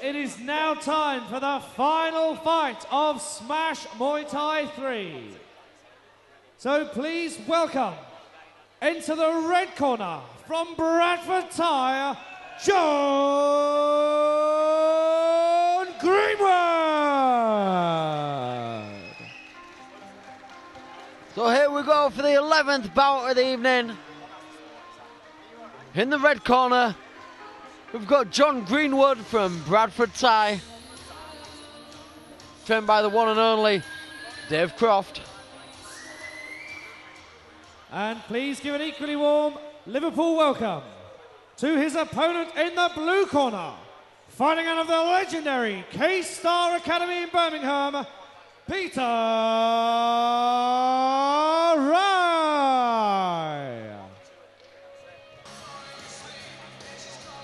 it is now time for the final fight of Smash Muay Thai 3. So please welcome, into the red corner, from Bradford, Thai, Jon Greenwood. So here we go for the 11th bout of the evening. In the red corner, we've got Jon Greenwood from Bradford, Thai, trained by the one and only Dave Croft. And please give an equally warm Liverpool welcome to his opponent in the blue corner, fighting out of the legendary K-Star Academy in Birmingham, Peter Rye.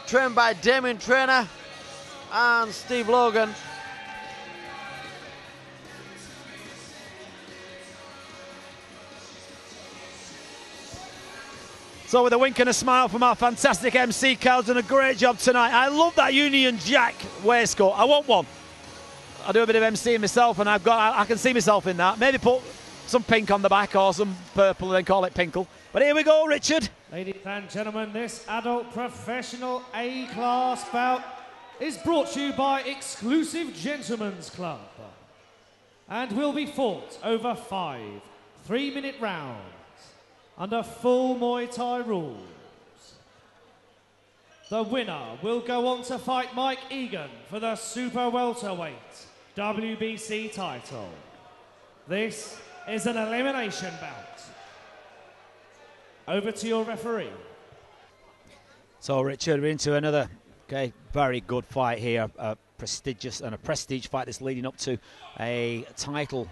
Trained by Damien Trainer and Steve Logan. So with a wink and a smile from our fantastic MC, Carl's done a great job tonight. I love that Union Jack waistcoat. I want one. I do a bit of MCing myself, and I can see myself in that. Maybe put some pink on the back or some purple and then call it Pinkle. But here we go, Richard. Ladies and gentlemen, this adult professional A-class bout is brought to you by Exclusive Gentlemen's Club and will be fought over 5 3-minute rounds under full Muay Thai rules. The winner will go on to fight Mike Egan for the super welterweight WBC title. This is an elimination bout. Over to your referee. So, Richard, we're into another very good fight here. A prestigious and a prestige fight that's leading up to a title,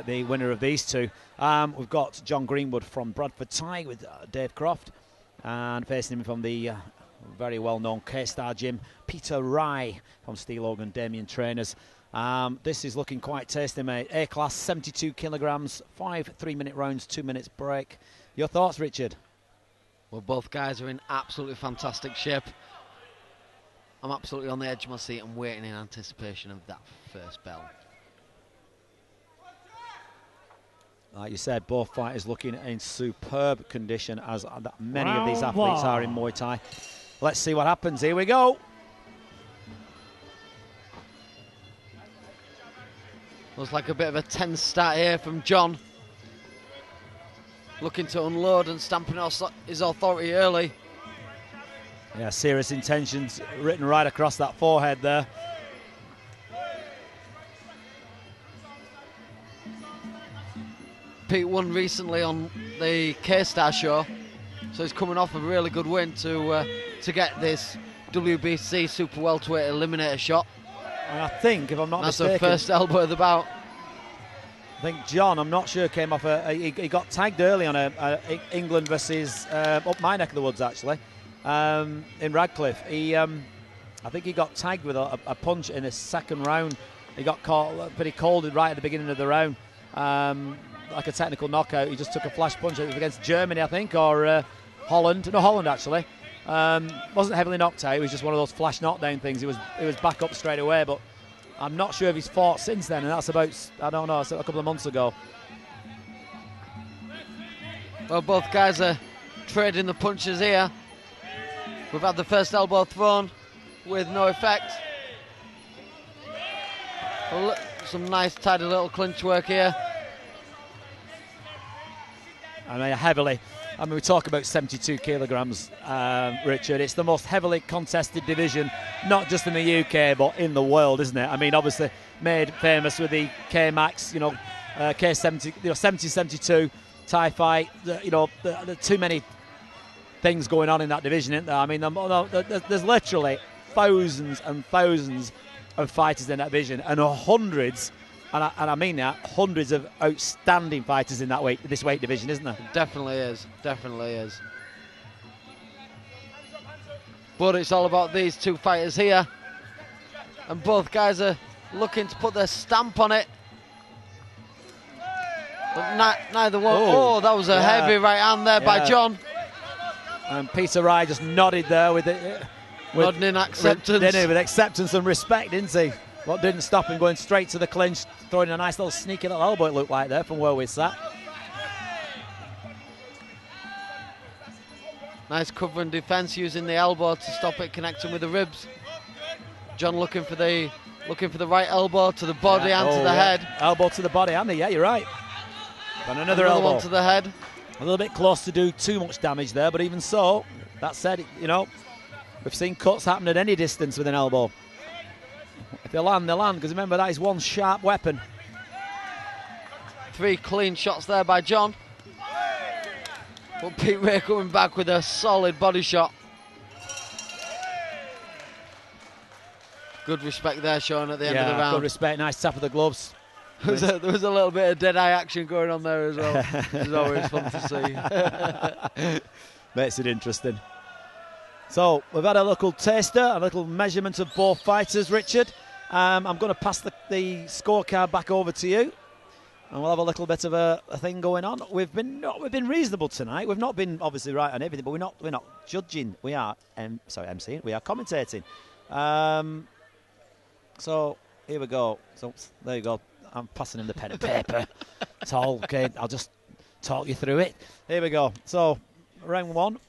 the winner of these two. We've got Jon Greenwood from Bradford Thai with Dave Croft, and facing him from the very well-known K-Star gym, Peter Rye from Steve Logan, Damien Trainers. This is looking quite tasty, mate. A-class, 72 kilograms, 5 3-minute rounds, 2 minutes break. Your thoughts, Richard? Well, both guys are in absolutely fantastic shape. I'm absolutely on the edge of my seat and waiting in anticipation of that first bell. Like you said, both fighters looking in superb condition, as many of these athletes are in Muay Thai. Let's see what happens. Here we go. Looks like a bit of a tense start here from Jon. Looking to unload and stamping his authority early. Yeah, serious intentions written right across that forehead there. Pete won recently on the K-Star show, so he's coming off a really good win to get this WBC Super Welterweight Eliminator shot. And I think, if I'm not mistaken, that's the first elbow of the bout. I think Jon, I'm not sure, came off he got tagged early on a England versus up my neck of the woods, actually, in Radcliffe. I think he got tagged with a punch in the second round. He got caught pretty cold right at the beginning of the round, like a technical knockout. He just took a flash punch. It was against Germany, I think, or Holland. No, Holland, actually. Wasn't heavily knocked out. It was just one of those flash knockdown things. He was back up straight away, but I'm not sure if he's fought since then, and that's about, I don't know, a couple of months ago. Well, both guys are trading the punches here. We've had the first elbow thrown with no effect. Well, some nice, tidy little clinch work here. I mean, we talk about 72 kilograms, Richard. It's the most heavily contested division, not just in the UK, but in the world, isn't it? I mean, obviously made famous with the K-Max, K70, 70, 72 Thai fight. There's too many things going on in that division, isn't there? I mean, there's literally thousands and thousands of fighters in that division, and hundreds. And I mean that, hundreds of outstanding fighters in this weight division, isn't there? Definitely is, definitely is. But it's all about these two fighters here. And both guys are looking to put their stamp on it. But neither one. Oh, that was a heavy right hand there by Jon. And Peter Rye just nodded there with it. Nodding in acceptance. Didn't he? With acceptance and respect, didn't he? What didn't stop him going straight to the clinch, throwing a nice little sneaky little elbow, it looked like there from where we sat. Nice cover and defence, using the elbow to stop it connecting with the ribs. Jon looking for the right elbow to the body and to the head. Elbow to the body, Andy. Yeah, you're right. And another elbow one to the head. A little bit close to do too much damage there, but even so, that said, you know, we've seen cuts happen at any distance with an elbow. If they land, they land, because remember, that is one sharp weapon. 3 clean shots there by Jon. But Pete Ray coming back with a solid body shot. Good respect there shown at the end of the round. Good respect, nice tap of the gloves. There was a little bit of dead-eye action going on there as well. It's always fun to see. Makes it interesting. So, we've had a little taster, a little measurement of both fighters, Richard. I'm going to pass the scorecard back over to you. And we'll have a little bit of a thing going on. We've been reasonable tonight. We've not been obviously right on everything, but we're not judging. We are emceeing. We are commentating. So here we go. So there you go. I'm passing him the pen and paper. It's all okay. I'll just talk you through it. Here we go. So round 1.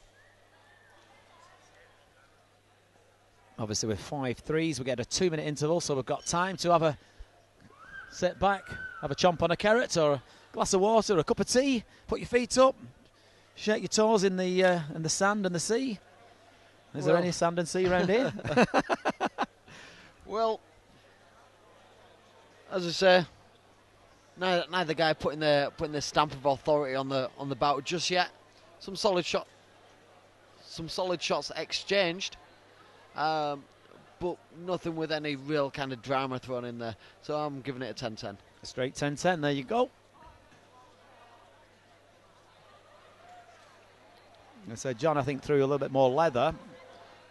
Obviously with 5 threes, we get a 2-minute interval, so we've got time to have a sit back, have a chomp on a carrot or a glass of water or a cup of tea. Put your feet up, shake your toes in the sand and the sea. Is there any sand and sea around here? Well, as I say, neither guy putting their stamp of authority on the bout just yet. Some solid shots exchanged, but nothing with any real kind of drama thrown in there. So I'm giving it a 10-10. A straight 10-10. There you go. So Jon, I think, threw a little bit more leather.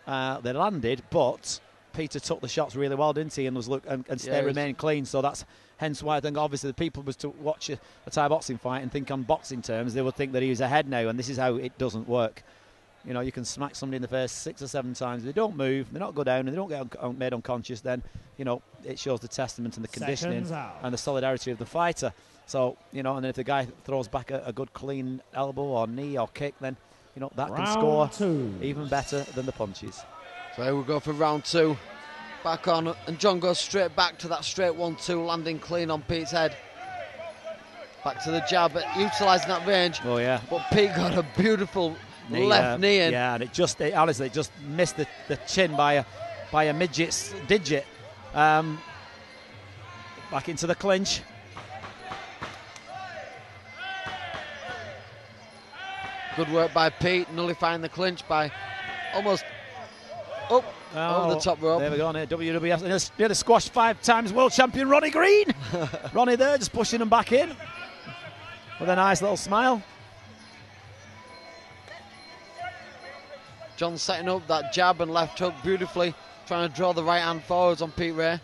They landed, but Peter took the shots really well, didn't he? And remained clean. So that's hence why I think obviously the people was to watch a Thai boxing fight and think on boxing terms, they would think that he was ahead now, and this is how it doesn't work. You know, you can smack somebody in the face 6 or 7 times. They don't move, they're not go down, and they don't get made unconscious. Then, you know, it shows the testament and the conditioning and the solidarity of the fighter. So, you know, and then if the guy throws back a good clean elbow or knee or kick, then, you know, that can score even better than the punches. So here we go for round 2. Back on, and Jon goes straight back to that straight 1-2, landing clean on Pete's head. Back to the jab, utilising that range. Oh, yeah. But Pete got a beautiful left knee in. Yeah, and it honestly just missed the chin by a midget's digit. Back into the clinch. Good work by Pete, nullifying the clinch by almost over the top rope. There we go, WWF. Nearly squashed 5 times world champion Ronnie Green. Ronnie there, just pushing him back in with a nice little smile. Jon setting up that jab and left hook beautifully, trying to draw the right hand forwards on Pete Ray.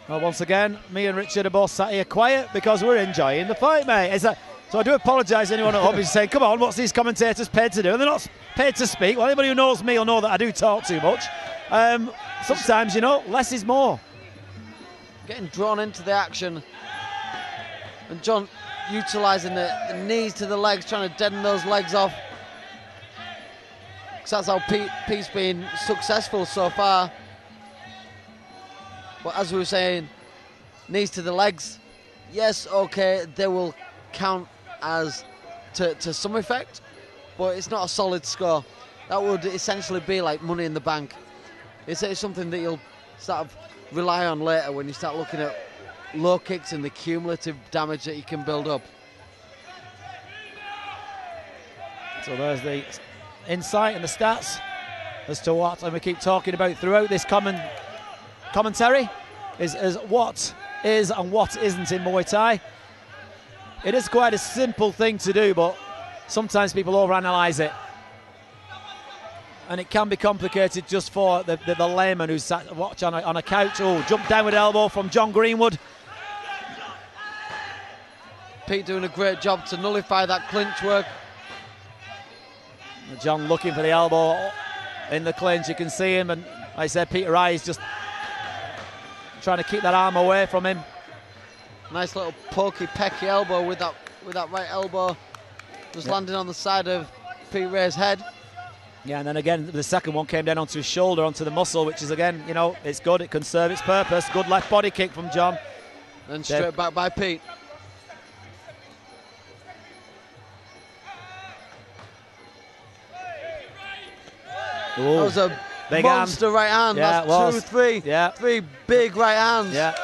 Well, once again, me and Richard are both sat here quiet because we're enjoying the fight, mate. So I do apologise to anyone at home who's saying, come on, what's these commentators paid to do? And they're not paid to speak. Well, anybody who knows me will know that I do talk too much. Sometimes, you know, less is more. Getting drawn into the action. And Jon utilising the knees to the legs, trying to deaden those legs off. Because that's how Pete's been successful so far. But as we were saying, knees to the legs, yes, okay, they will count as to some effect, but it's not a solid score. That would essentially be like money in the bank. It's something that you'll sort of rely on later when you start looking at low kicks and the cumulative damage that you can build up. So there's the insight and the stats as to what, and we keep talking about throughout this commentary, is what is and what isn't in Muay Thai. It is quite a simple thing to do, but sometimes people overanalyze it. and it can be complicated just for the layman who's sat watch on a couch. Oh, jump down with elbow from Jon Greenwood. Pete doing a great job to nullify that clinch work. Jon looking for the elbow in the clinch. You can see him, and like I said, Peter Wright is just trying to keep that arm away from him. Nice little pokey, pecky elbow with that right elbow, just landing on the side of Pete Ray's head. Yeah, and then again, the second one came down onto his shoulder, onto the muscle, which is, again, you know, it's good. It can serve its purpose. Good left body kick from Jon. And straight back by Pete. Ooh. That was a big monster hand. right hand. Yeah, that's it was. 2, 3. Yeah. 3 big right hands. Yeah.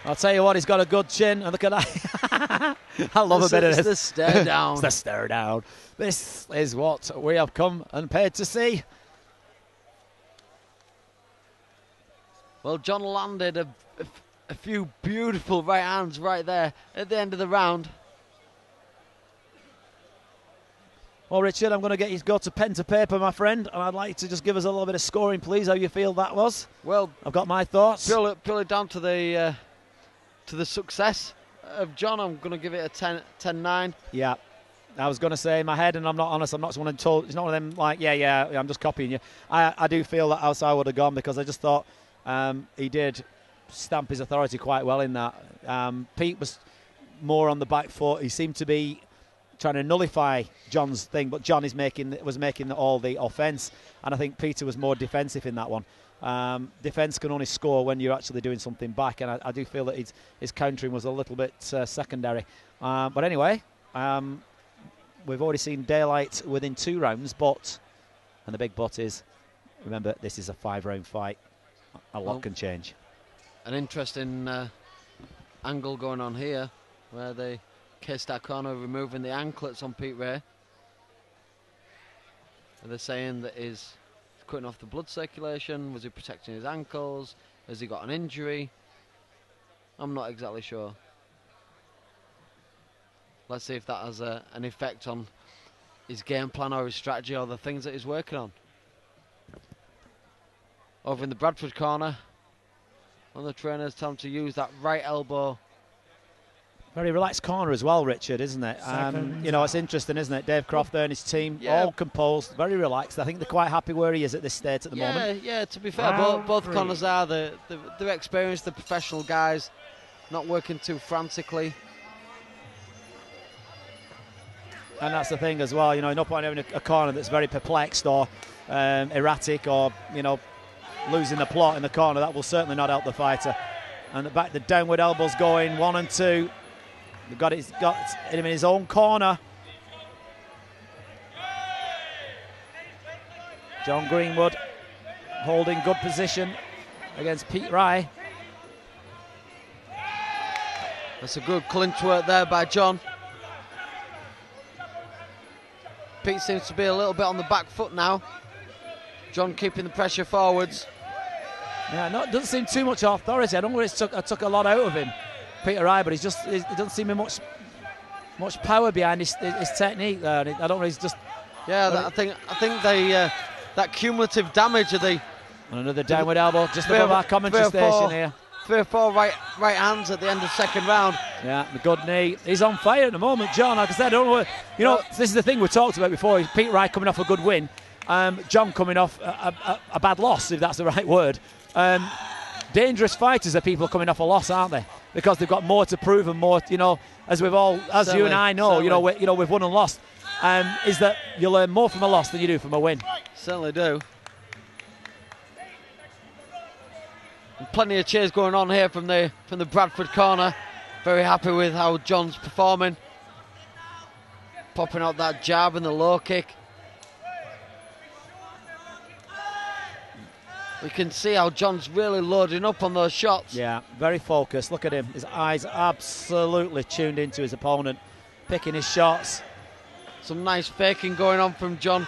I'll tell you what, he's got a good chin. And look at that. I love a bit of this. It's the stare down. It's the stare down. This is what we have come and paid to see. Well, Jon landed a few beautiful right hands right there at the end of the round. Well, Richard, I'm going to get you to go to pen to paper, my friend, and I'd like to just give us a little bit of scoring, please, how you feel that was. Well, I've got my thoughts. Purely down to the success of Jon, I'm going to give it a 10-9. Yeah. I was going to say in my head, and I'm not honest, I'm not someone told, it's not one of them like, yeah, I'm just copying you. I do feel that else I would have gone, because I just thought he did stamp his authority quite well in that. Pete was more on the back foot. He seemed to be trying to nullify Jon's thing, but Jon was making all the offence, and I think Peter was more defensive in that one. Defence can only score when you're actually doing something back, and I do feel that his countering was a little bit secondary. But anyway, we've already seen daylight within 2 rounds, and the big but is, remember, this is a 5-round fight. A lot can change. An interesting angle going on here, where they cased that corner, removing the anklets on Pete Ray. And they're saying that he's cutting off the blood circulation. Was he protecting his ankles? Has he got an injury? I'm not exactly sure. Let's see if that has an effect on his game plan or his strategy or the things that he's working on. Over in the Bradford corner, on the trainers, time to use that right elbow. Very relaxed corner as well, Richard, isn't it? You know, it's interesting, isn't it? Dave Croft there and his team, all composed, very relaxed. I think they're quite happy where he is at this stage at the moment. Yeah, to be fair, both corners are. They're experienced, the professional guys, not working too frantically. And that's the thing as well, you know, no point having a corner that's very perplexed or erratic or, you know, losing the plot in the corner. That will certainly not help the fighter. And the downward elbows going, 1 and 2. He's got him in his own corner. Jon Greenwood holding good position against Pete Rye. That's a good clinch work there by Jon. Pete seems to be a little bit on the back foot now. Jon keeping the pressure forwards. Yeah, it doesn't seem too much authority. I don't know if it took a lot out of him, Peter Wright, but it doesn't seem much power behind his technique there. I don't know. He's just I think that cumulative damage of the and another downward elbow just above our commentary station here. 3 or 4 right hands at the end of the 2nd round. Yeah, the good knee. He's on fire at the moment, Jon. Like I said, I don't know. You know, this is the thing we talked about before. Pete Wright coming off a good win, Jon coming off a bad loss, if that's the right word. Dangerous fighters are people coming off a loss, aren't they? Because they've got more to prove and more, you know, as you and I know, you know, we've won and lost. Is that you learn more from a loss than you do from a win. Certainly do. And plenty of cheers going on here from the Bradford corner. Very happy with how Jon's performing. Popping out that jab and the low kick. We can see how Jon's really loading up on those shots. Yeah, very focused. Look at him. His eyes absolutely tuned into his opponent, picking his shots. Some nice faking going on from Jon.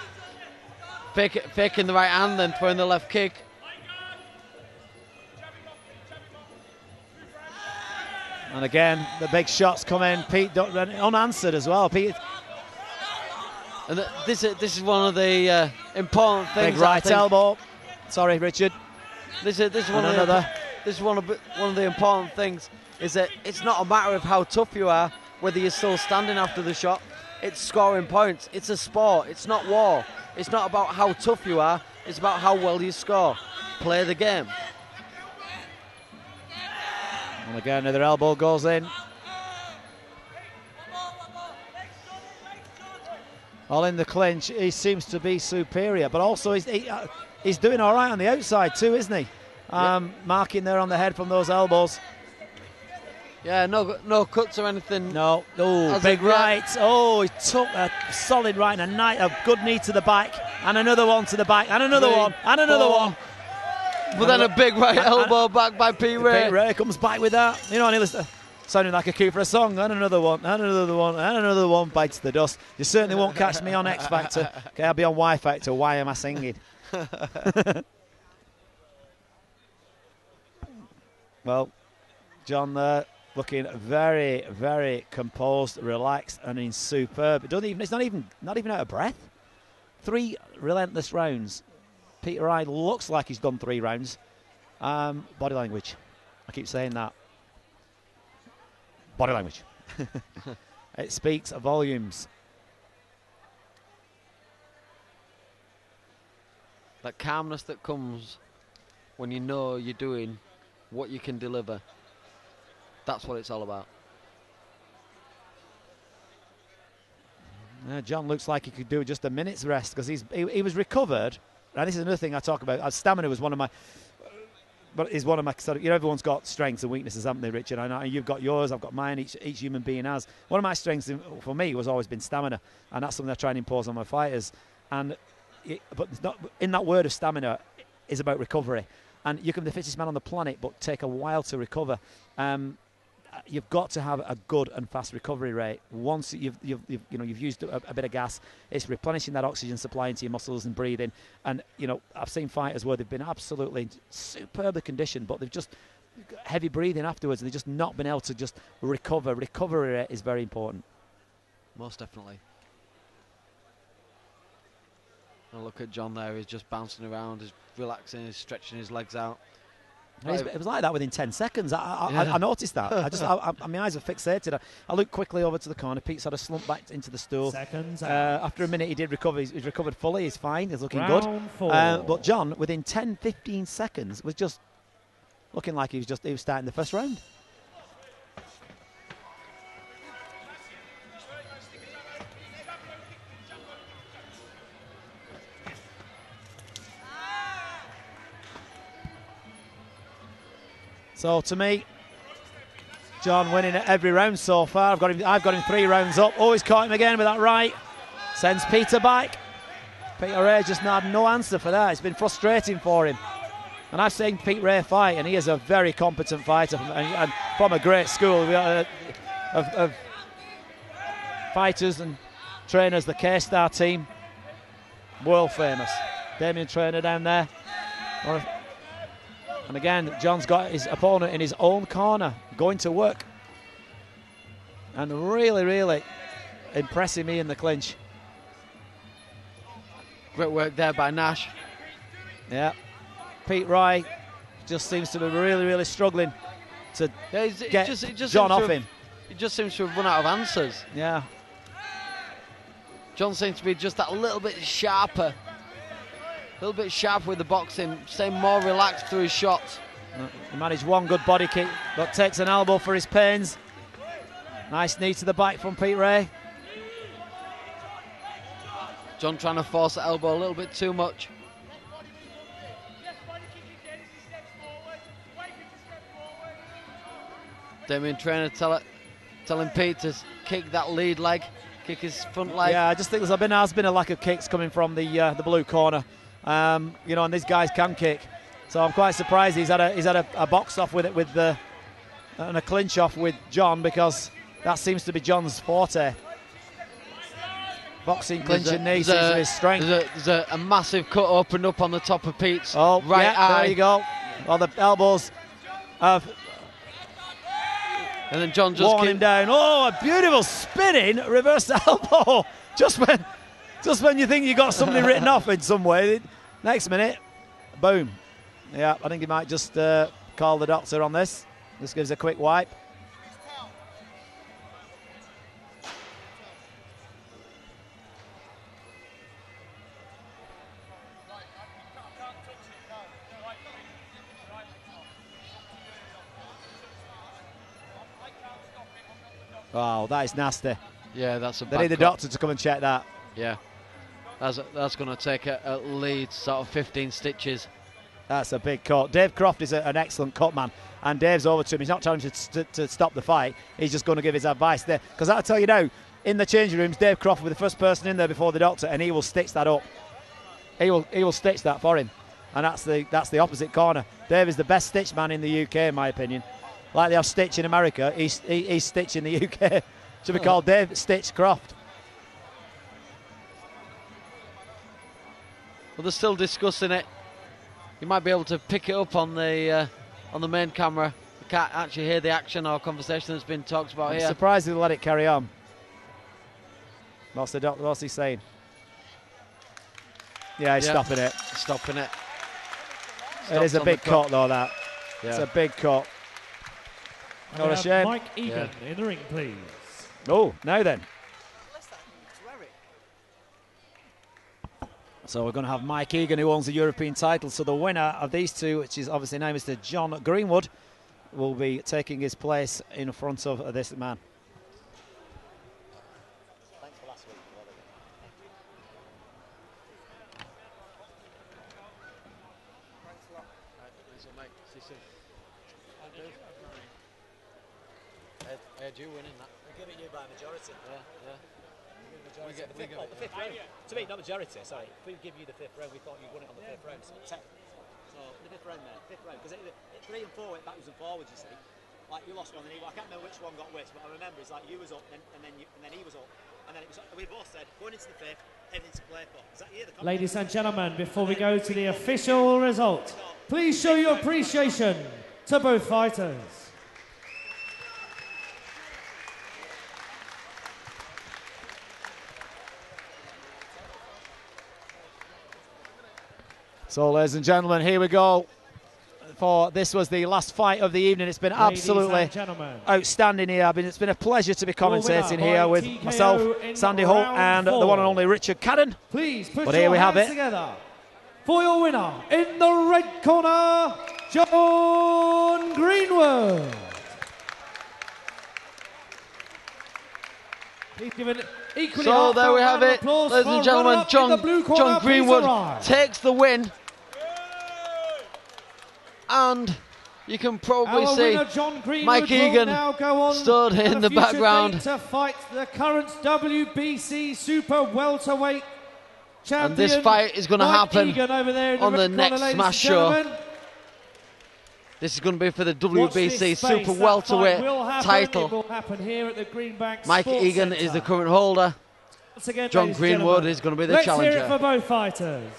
Faking the right hand, then throwing the left kick. And again, the big shots come in. Pete unanswered as well. Pete. And this is one of the important things. Big right elbow. Sorry, Richard. This is one of the important things, is that it's not a matter of how tough you are, whether you're still standing after the shot. It's scoring points. It's a sport. It's not war. It's not about how tough you are. It's about how well you score. Play the game. And again, another elbow goes in. All in the clinch. He seems to be superior, but also he's doing all right on the outside too, isn't he? Marking there on the head from those elbows. Yeah, no cuts or anything. No. Oh, big right. Oh, he took a solid right and a good knee to the back, and another one to the back, and another one, and another one. But then a big right elbow back by Pete Ray. Pete Ray comes back with that. You know, and he was sounding like a cue for a song. And another one, and another one, and another one bites the dust. You certainly won't catch me on X Factor. Okay, I'll be on Y Factor. Why am I singing? Well, John there looking very, very composed, relaxed, and in superb. It's not even out of breath. 3 relentless rounds. Peter Ray looks like he's done 3 rounds. Body language. I keep saying that. Body language. It speaks volumes. That calmness that comes when you know you're doing what you can deliver. That's what it's all about. John looks like he could do just a minute's rest, because he was recovered. And this is another thing I talk about. Stamina was one of my, but is one of my sort of, everyone's got strengths and weaknesses, haven't they, Richard? I know you've got yours, I've got mine. Each human being has. One of my strengths for me was always been stamina, and that's something I try and impose on my fighters. But it's not, in that word of stamina is about recovery, and you can be the fittest man on the planet, but take a while to recover. You've got to have a good and fast recovery rate. Once you've used a bit of gas, it's replenishing that oxygen supply into your muscles and breathing. And I've seen fighters where they've been absolutely superbly conditioned, but they've just heavy breathing afterwards, and they've just not been able to just recover. Recovery rate is very important. Most definitely. And look at John there. He's just bouncing around, he's relaxing, he's stretching his legs out. It was like that within 10 seconds. I noticed that. My eyes were fixated. I looked quickly over to the corner. Pete sort of slumped back into the stool. Seconds after a minute, he did recover. He's recovered fully. He's fine. He's looking Round good. 4. But John, within 10-15 seconds, was just looking like he was starting the first round. So to me, John winning at every round so far. I've got him 3 rounds up. Oh, he's caught him again with that right. Sends Peter back. Peter Ray just had no answer for that. It's been frustrating for him. And I've seen Pete Ray fight, and he is a very competent fighter and from a great school of fighters and trainers. The K-Star team, world famous. Damien Trainer down there. And again, John's got his opponent in his own corner, going to work. And really, really impressing me in the clinch. Great work there by Nash. Yeah. Pete Ray just seems to be really, really struggling to get John off him. He just seems to have run out of answers. Yeah. John seems to be just that little bit sharper. A little bit sharp with the boxing, staying more relaxed through his shots. He managed one good body kick, but takes an elbow for his pains. Nice knee to the back from Pete Ray. John trying to force the elbow a little bit too much. Damien Trainer telling Pete to kick that lead leg, kick his front leg. Yeah, I just think has been a lack of kicks coming from the blue corner. And these guys can kick, so I'm quite surprised he's had a box off with it and a clinch off with John, because that seems to be John's forte. Boxing, clinching knee seems to be his strength. There's a massive cut opened up on the top of Pete's right eye. There you go. Well, the elbows have and then John just worn him down. Oh, a beautiful spinning reverse elbow. Just when Just when you think you got somebody written off in some way, next minute, boom. Yeah, I think he might just call the doctor on this. Just gives a quick wipe. Oh, that is nasty. Yeah, that's a bad They need the doctor to come and check that. Yeah. That's going to take at least sort of 15 stitches. That's a big cut. Dave Croft is an excellent cut man, and Dave's over to him. He's not telling him to stop the fight. He's just going to give his advice there. Because I'll tell you now, in the changing rooms, Dave Croft will be the first person in there before the doctor, and he will stitch that up. He will stitch that for him, and that's the opposite corner. Dave is the best stitch man in the UK, in my opinion. Like they have Stitch in America, he's Stitch in the UK. Should be called Dave Stitch Croft. Well, they're still discussing it. You might be able to pick it up on the main camera. You can't actually hear the action or conversation that's been talked about here. I'm surprised they let it carry on. What's the doctor? What's he saying? Yeah, he's stopping it. Stopping it. It is a big cut, though. That. Yeah. It's a big cut. Not a shame. Mike Egan in the ring, please. Oh, now then. So we're going to have Mike Egan, who owns the European title. So the winner of these two, which is obviously named Mr. Jon Greenwood, will be taking his place in front of this man. Thanks for last week. Thanks a lot. Mate. See you soon. I had you winning that. We're giving you by majority. Yeah. We get the fifth round. To me, not majority, sorry. If we give you the fifth round, we thought you won it on the fifth round. So the fifth round there, because 3 and 4 went backwards and forwards, you see. Like you lost one, and I can't remember which one got which, but I remember it's like you was up, and then he was up, and then it was. We both said going into the fifth, everything to play for. Is that here? Ladies and gentlemen, before we go to the official result, please show your appreciation to both fighters. So, ladies and gentlemen, here we go. This was the last fight of the evening. It's been absolutely outstanding here. It's been a pleasure to be commentating here with myself, Sandy Holt, and the one and only Richard Cadden. Please put your hands together for your winner in the red corner, Jon Greenwood. Please give it equally. So there we have it, ladies and gentlemen. Jon Greenwood takes the win. And you can probably see Mike Egan stood in the background. To fight the current WBC Super Welterweight champion. And this fight is going to happen on the next Smash Show. This is going to be for the WBC Super Welterweight title. It will happen here at the Greenbank. Mike Egan is the current holder. Jon Greenwood is going to be the challenger. Let's hear it for both fighters.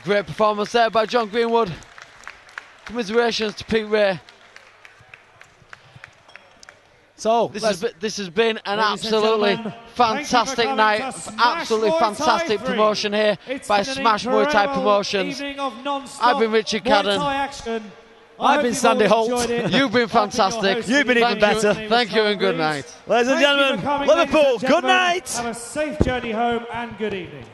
Great performance there by Jon Greenwood. Commiserations to Pete Ray. So this has been an absolutely fantastic night, absolutely fantastic promotion here by Smash Muay Thai Promotions. I've been Richard Cadden. I've been Sandy Holt. You've been fantastic. You've been even better. Thank you and good night. Ladies and gentlemen, Liverpool, good night. Have a safe journey home and good evening.